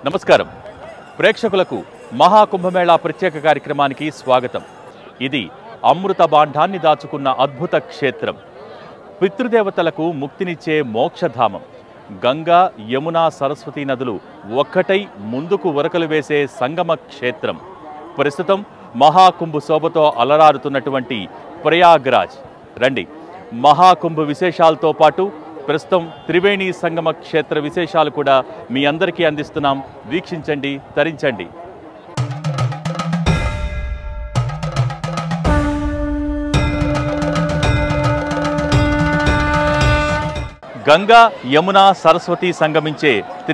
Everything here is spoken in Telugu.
నమస్కారం ప్రేక్షకులకు మహాకుంభమేళా ప్రత్యేక కార్యక్రమానికి స్వాగతం। ఇది అమృత బాండాన్ని దాచుకున్న అద్భుత క్షేత్రం, పితృదేవతలకు ముక్తినిచ్చే మోక్షధామం। గంగా యమునా సరస్వతి నదులు ఒక్కటై ముందుకు ఉరకలు వేసే సంగమ క్షేత్రం। ప్రస్తుతం మహాకుంభ శోభతో అలరారుతున్నటువంటి ప్రయాగ్రాజ్। రండి, మహాకుంభ విశేషాలతో పాటు ప్రస్తుతం త్రివేణి సంగమ క్షేత్ర విశేషాలు కూడా మీ అందరికీ అందిస్తున్నాం। వీక్షించండి, తరించండి। గంగా యమున సరస్వతి సంగమించే